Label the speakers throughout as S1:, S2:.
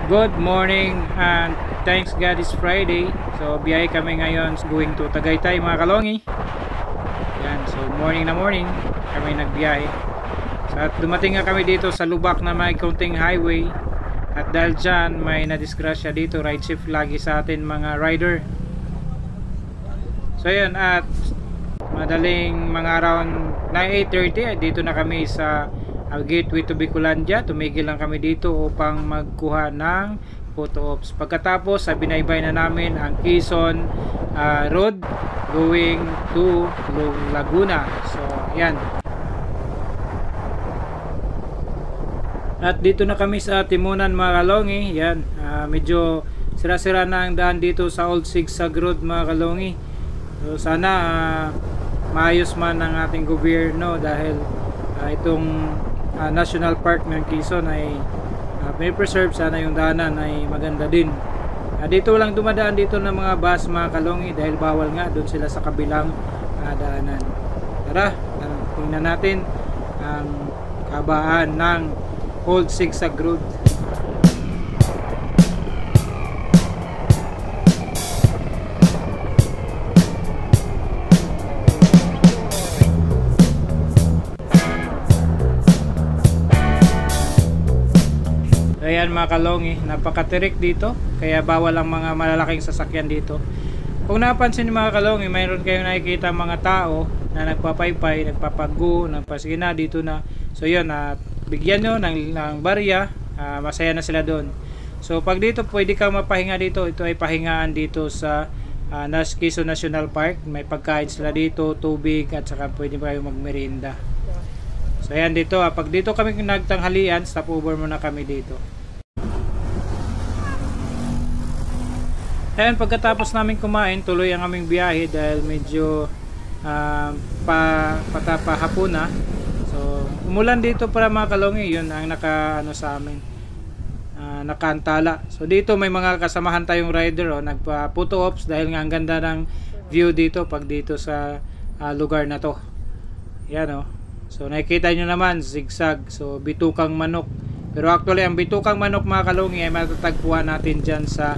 S1: Good morning and thanks God it's Friday. So biyahe kami ngayon going to Tagaytay mga kalongi. Yan, so morning na morning kami nagbiyahe. So at dumating nga kami dito sa lubak na may counting highway. At dahil dyan may nadisgrasya dito, ride shift lagi sa atin mga rider. So yan, at madaling mga around 8:30 dito na kami sa gateway to Bicolandia. Tumigil lang kami dito upang magkuha ng photo ops. Pagkatapos binaybay na namin ang Quezon Road going to Laguna. So yan, at dito na kami sa Timunan mga kalongi. Yan, medyo sira-sira na ang daan dito sa Old Sigsag Road mga kalongi. So sana maayos man ng ating gobyerno dahil itong National Park ng Quezon ay may preserve. Sana yung daanan ay maganda din. Dito lang dumadaan dito ng mga bus mga kalongi dahil bawal nga doon sila sa kabilang daanan. Tara, tingnan natin ang kabaan ng Old Sigsag Road. Ayan mga kalongi, napakatirik dito kaya bawal ang mga malalaking sasakyan dito. Kung napansin mga kalongi, mayroon kayong nakikita mga tao na nagpapaypay, nagpapago, nagpasigina dito na. So yun, bigyan nyo ng barya, masaya na sila doon. So pag dito pwede kang mapahinga dito. Ito ay pahingaan dito sa Quezon National Park. May pagkain sila dito, tubig, at saka pwede pa kayong magmerienda. So ayan dito, pag dito kami nagtanghalian, stop over muna kami dito. Ayan, pagkatapos namin kumain, tuloy ang aming biyahe dahil medyo patapahapon na. So umulan dito para mga kalongi, yun ang nakaano sa amin, nakaantala. So dito may mga kasamahan tayong rider, nagpa photo ops dahil nga ang ganda ng view dito pag dito sa lugar na to. Yan so nakikita nyo naman, zigzag. So bitukang manok, pero actually ang bitukang manok mga kalongi ay matatagpuan natin dyan sa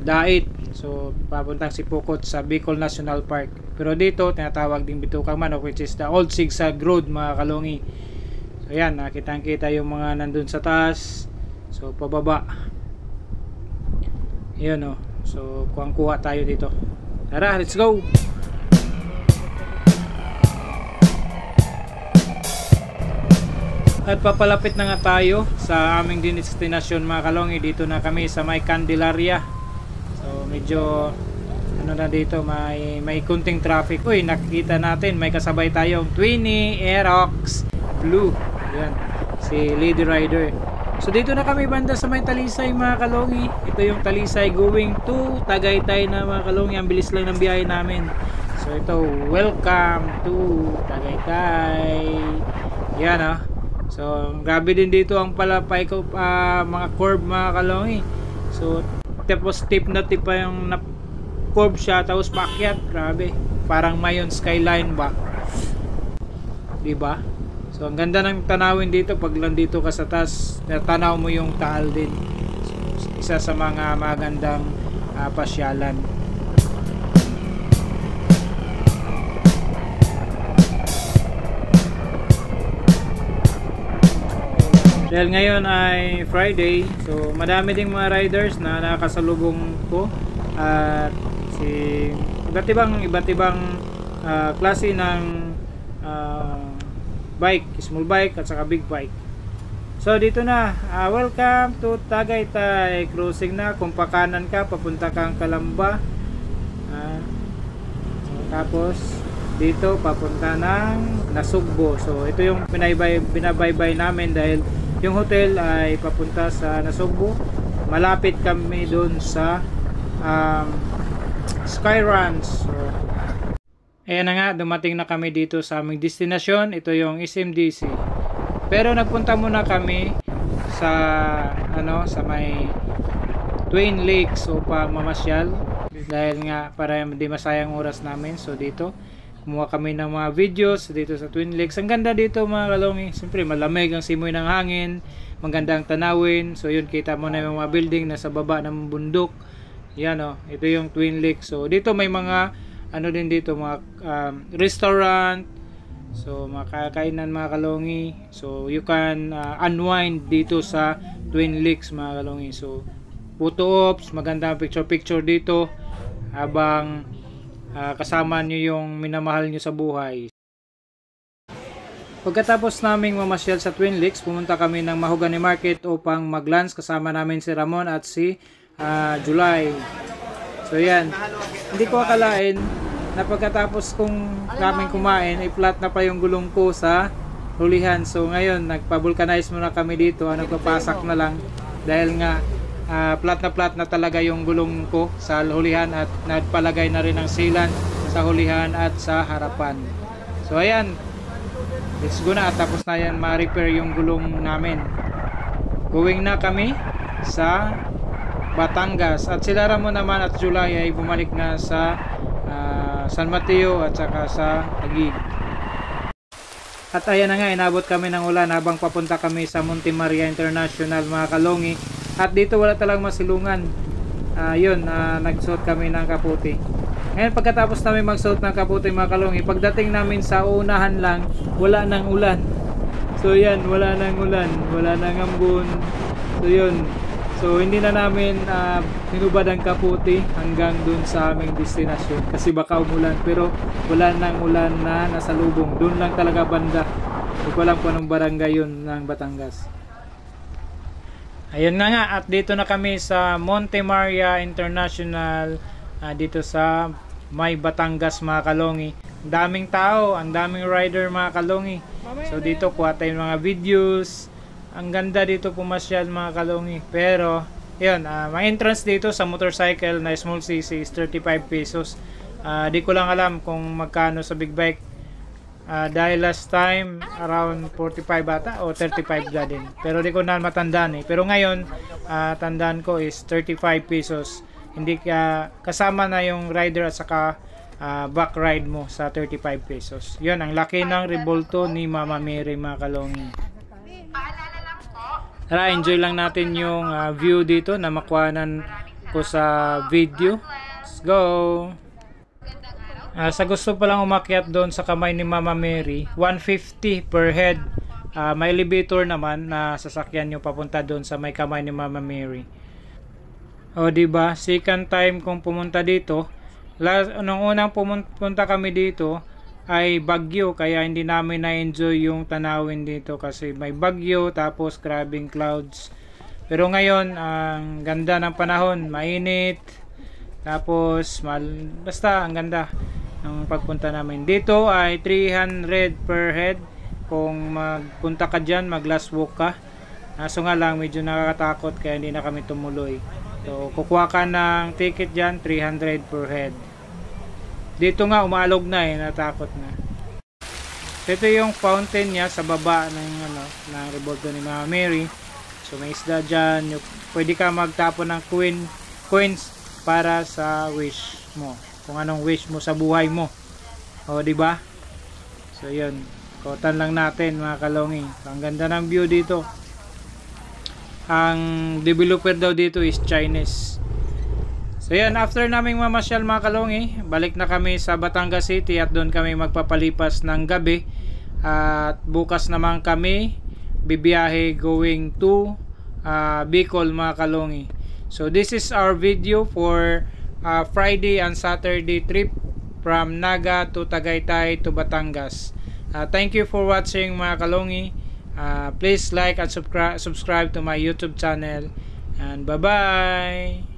S1: Dait. So papuntang Sipokot sa Bicol National Park. Pero dito tinatawag ding bitukang manok, which is the Old Sigsag Road mga kalongi. So yan, nakitang-kita yung mga nandun sa taas. So pababa, yun so kuha tayo dito. Tara, let's go. At papalapit na nga tayo sa aming destination mga kalongi. Dito na kami sa may Candelaria. So medyo na dito, may kunting traffic. Uy, nakikita natin may kasabay tayong Twinnie Aerox Blue. Yan, si Lady Rider. So dito na kami banda sa may Talisay mga kalongi. Ito yung Talisay going to Tagaytay na mga kalongi. Ang bilis lang ng biyahe namin. So ito, welcome to Tagaytay. Yan so grabe din dito ang palapay ko, mga curve mga kalongi. So tapos tip na tip pa yung curve siya, tapos paakyat, grabe, parang Mayon skyline ba, diba? So ang ganda ng tanawin dito pag nandito ka sa taas, natanaw mo yung Taal din. So, isa sa mga magandang pasyalan. Dahil ngayon ay Friday, so madami ding mga riders na nakasalubong ko at iba't ibang klase ng bike, small bike at saka big bike. So dito na, welcome to Tagaytay. Cruising na, kung pakanan ka papunta kang Calamba, tapos dito papunta ng Nasugbo. So ito yung binabaybay namin dahil yung hotel ay papunta sa Nasugbo. Malapit kami doon sa Sky Ranch. So ayan na nga, dumating na kami dito sa aming destination. Ito yung SMDC. Pero nagpunta muna kami sa sa may Twin Lakes upang mamasyal dahil nga para hindi masayang oras namin. So dito Kumuha kami ng mga videos dito sa Twin Lakes. Ang ganda dito mga kalongi. Siyempre malamig ang simoy ng hangin. magandang tanawin. So yun, kita mo na yung mga building nasa baba ng bundok. Yan oh, ito yung Twin Lakes. So dito may mga ano din dito, mga restaurant. So mga kakainan mga kalongi. So you can unwind dito sa Twin Lakes mga kalongi. So photo ops, magandang picture dito habang kasama nyo yung minamahal nyo sa buhay. Pagkatapos naming mamasyal sa Twin Lakes, pumunta kami ng Mahogany Market upang mag-lunch. Kasama namin si Ramon at si July. So yan, hindi ko akalain na pagkatapos kong kaming kumain, i-flat na pa yung gulong ko sa hulihan. So ngayon, nagpa-vulcanize muna kami dito, nagpapasak na lang dahil nga flat na talaga yung gulong ko sa hulihan at nagpalagay na rin ng sealant sa hulihan at sa harapan. So ayan, let's go na at tapos na yan ma-repair yung gulong namin. Going na kami sa Batangas at sila Ramon naman at July ay bumalik na sa San Mateo at saka sa Taguig. At ayan na nga, inabot kami ng ulan habang papunta kami sa Monte Maria International mga kalongi. At dito wala talagang masilungan. Nagsuot kami ng kaputi. Ngayon pagkatapos namin magsuot ng kaputi mga kalongi, pagdating namin sa unahan lang, wala nang ulan. So yan, wala nang ulan, wala nang ambon. So yun, so hindi na namin hinubad ang kaputi hanggang dun sa aming destinasyon kasi baka umulan, pero wala nang ulan na nasalubong. Dun lang talaga banda. Hindi ko alam kung anong barangay yun ng Batangas. Ayun na nga, at dito na kami sa Monte Maria International, dito sa may Batangas mga kalongi. Ang daming tao, ang daming rider mga kalongi. So dito kuha tayo mga videos. Ang ganda dito pumasyal mga kalongi. Pero yun, mga entrance dito sa motorcycle na small cc is 35 pesos. Di ko lang alam kung magkano sa big bike. Dahil last time around 45 ata o 35 na din, pero di ko na matandaan pero ngayon tandaan ko is 35 pesos, hindi kasama na yung rider at saka back ride mo sa 35 pesos. Yun ang laki ng Revolto ni Mama Mary mga kalongi. Tara, enjoy lang natin yung view dito na makuhanan ko sa video. Let's go. Sa gusto palang umakyat doon sa kamay ni Mama Mary, 150 per head. May elevator naman na sasakyan nyo papunta doon sa may kamay ni Mama Mary. O diba, second time kong pumunta dito. Nung unang pumunta kami dito ay bagyo, kaya hindi namin na-enjoy yung tanawin dito kasi may bagyo tapos grabing clouds. Pero ngayon, ang ganda ng panahon, mainit. Tapos basta ang ganda ng pagpunta namin. Dito ay 300 per head kung magpunta ka dyan, mag last walk ka. So nga lang medyo nakakatakot kaya hindi na kami tumuloy. So kukuha ka ng ticket dyan, 300 per head. Dito nga umaalog na natakot na. So ito yung fountain niya sa baba ng ng Revolto ni Mama Mary. So may isda dyan, pwede ka magtapon ng coins para sa wish mo, kung anong wish mo sa buhay mo. O di ba? So yun, kotan lang natin mga kalongi. So, ang ganda ng view dito. Ang developer daw dito is Chinese. So yan, after naming mamasyal mga kalongi, balik na kami sa Batangas City at doon kami magpapalipas ng gabi. At bukas naman kami bibiyahe going to Bicol mga kalongi. So this is our video for Friday and Saturday trip from Naga to Tagaytay to Batangas. Thank you for watching mga kalongi. Please like and subscribe to my YouTube channel. And bye bye.